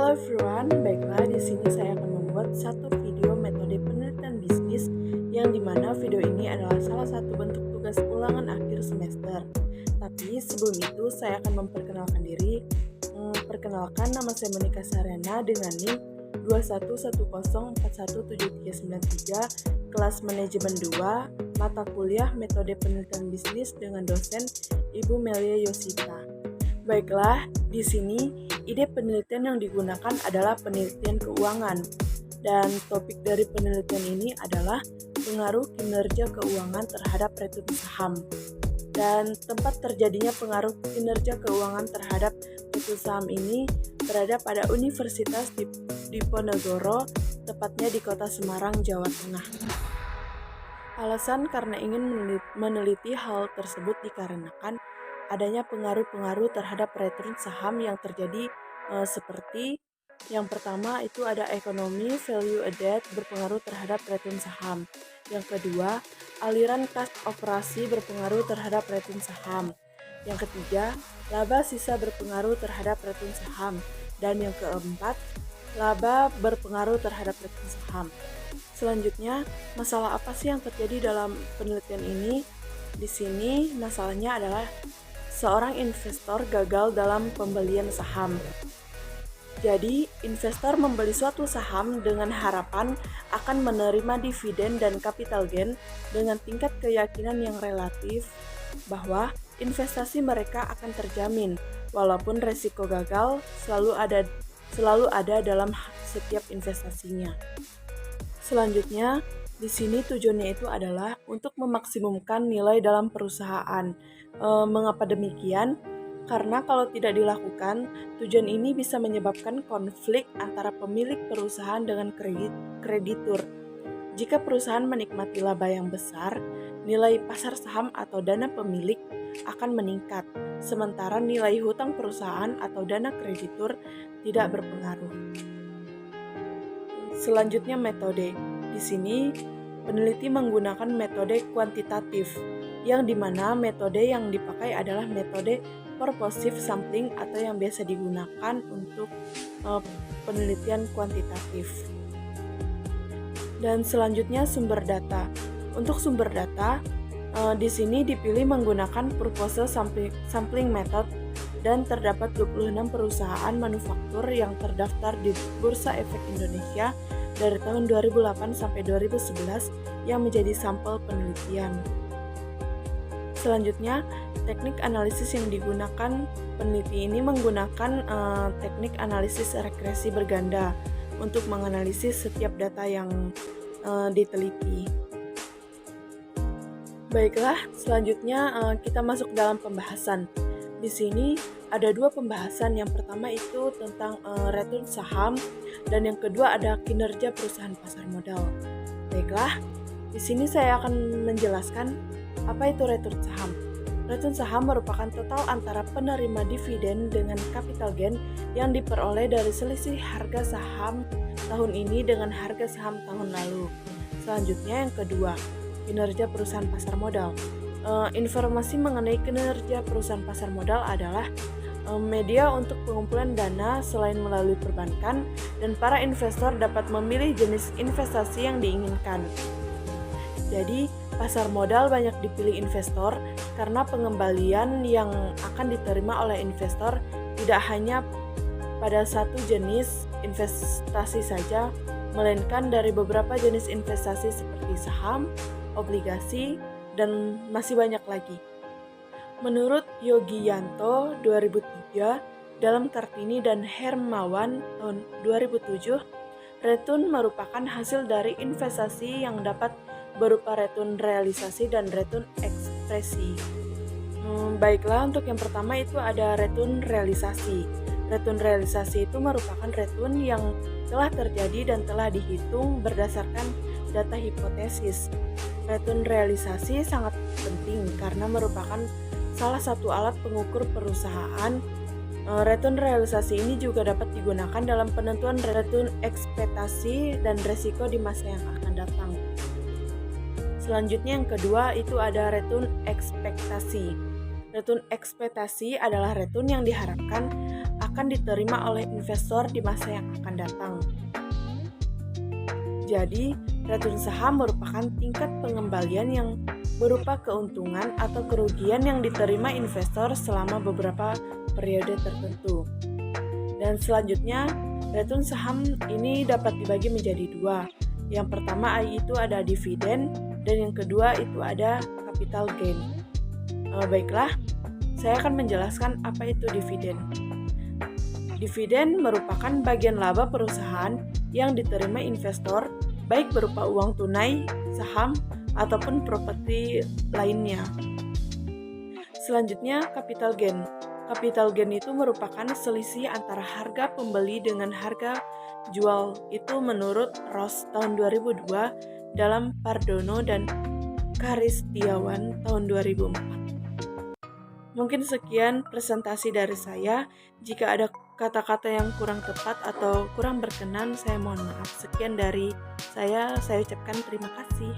Halo everyone, baiklah di sini saya akan membuat satu video metode penelitian bisnis yang dimana video ini adalah salah satu bentuk tugas ulangan akhir semester. Tapi sebelum itu saya akan memperkenalkan diri. Perkenalkan, nama saya Monika Sarena dengan NIM 2110417393, kelas manajemen 2, mata kuliah metode penelitian bisnis dengan dosen Ibu Melia Yosita. Baiklah, di sini ide penelitian yang digunakan adalah penelitian keuangan. Dan topik dari penelitian ini adalah pengaruh kinerja keuangan terhadap return saham. Dan tempat terjadinya pengaruh kinerja keuangan terhadap return saham ini berada pada Universitas Diponegoro, tepatnya di Kota Semarang, Jawa Tengah. Alasan karena ingin meneliti hal tersebut dikarenakan adanya pengaruh-pengaruh terhadap return saham yang terjadi seperti yang pertama itu ada ekonomi value added berpengaruh terhadap return saham. Yang kedua, aliran kas operasi berpengaruh terhadap return saham. Yang ketiga, laba sisa berpengaruh terhadap return saham. Dan yang keempat, laba berpengaruh terhadap return saham. Selanjutnya, masalah apa sih yang terjadi dalam penelitian ini? Di sini masalahnya adalah seorang investor gagal dalam pembelian saham. Jadi, investor membeli suatu saham dengan harapan akan menerima dividen dan capital gain dengan tingkat keyakinan yang relatif bahwa investasi mereka akan terjamin, walaupun resiko gagal selalu ada dalam setiap investasinya. Selanjutnya, di sini tujuannya itu adalah untuk memaksimumkan nilai dalam perusahaan. Mengapa demikian? Karena kalau tidak dilakukan, tujuan ini bisa menyebabkan konflik antara pemilik perusahaan dengan kreditur. Jika perusahaan menikmati laba yang besar, nilai pasar saham atau dana pemilik akan meningkat, sementara nilai hutang perusahaan atau dana kreditur tidak berpengaruh. Selanjutnya metode. Di sini peneliti menggunakan metode kuantitatif, yang dimana metode yang dipakai adalah metode purposive sampling atau yang biasa digunakan untuk penelitian kuantitatif. Dan selanjutnya sumber data. Untuk sumber data, di sini dipilih menggunakan purposive sampling method dan terdapat 26 perusahaan manufaktur yang terdaftar di Bursa Efek Indonesia dari tahun 2008 sampai 2011 yang menjadi sampel penelitian. Selanjutnya, teknik analisis yang digunakan peneliti ini menggunakan teknik analisis regresi berganda untuk menganalisis setiap data yang diteliti. Baiklah, selanjutnya kita masuk dalam pembahasan. Di sini ada dua pembahasan. Yang pertama itu tentang return saham dan yang kedua ada kinerja perusahaan pasar modal. Baiklah, di sini saya akan menjelaskan apa itu return saham. Return saham merupakan total antara penerima dividen dengan capital gain yang diperoleh dari selisih harga saham tahun ini dengan harga saham tahun lalu. Selanjutnya yang kedua, kinerja perusahaan pasar modal. Informasi mengenai kinerja perusahaan pasar modal adalah media untuk pengumpulan dana selain melalui perbankan, dan para investor dapat memilih jenis investasi yang diinginkan. Jadi, pasar modal banyak dipilih investor karena pengembalian yang akan diterima oleh investor tidak hanya pada satu jenis investasi saja, melainkan dari beberapa jenis investasi seperti saham, obligasi, dan masih banyak lagi. Menurut Yogi Yanto 2003, dalam Kartini dan Hermawan tahun 2007, return merupakan hasil dari investasi yang dapat berupa return realisasi dan return ekspresi. Baiklah, untuk yang pertama itu ada return realisasi. Return realisasi itu merupakan return yang telah terjadi dan telah dihitung berdasarkan data hipotesis. Return realisasi sangat penting karena merupakan salah satu alat pengukur perusahaan. Return realisasi ini juga dapat digunakan dalam penentuan return ekspektasi dan resiko di masa yang akan datang. Selanjutnya yang kedua itu ada return ekspektasi. Return ekspektasi adalah return yang diharapkan akan diterima oleh investor di masa yang akan datang. Jadi, return saham merupakan tingkat pengembalian yang berupa keuntungan atau kerugian yang diterima investor selama beberapa periode tertentu. Dan selanjutnya, return saham ini dapat dibagi menjadi dua. Yang pertama itu ada dividen, dan yang kedua itu ada capital gain. Baiklah, saya akan menjelaskan apa itu dividen. Dividen merupakan bagian laba perusahaan yang diterima investor, baik berupa uang tunai, saham, ataupun properti lainnya. Selanjutnya, capital gain. Capital gain itu merupakan selisih antara harga pembeli dengan harga jual. Itu menurut Ross tahun 2002 dalam Pardono dan Karistiawan tahun 2004. Mungkin sekian presentasi dari saya. Jika ada kata-kata yang kurang tepat atau kurang berkenan, saya mohon maaf. Sekian dari saya ucapkan terima kasih.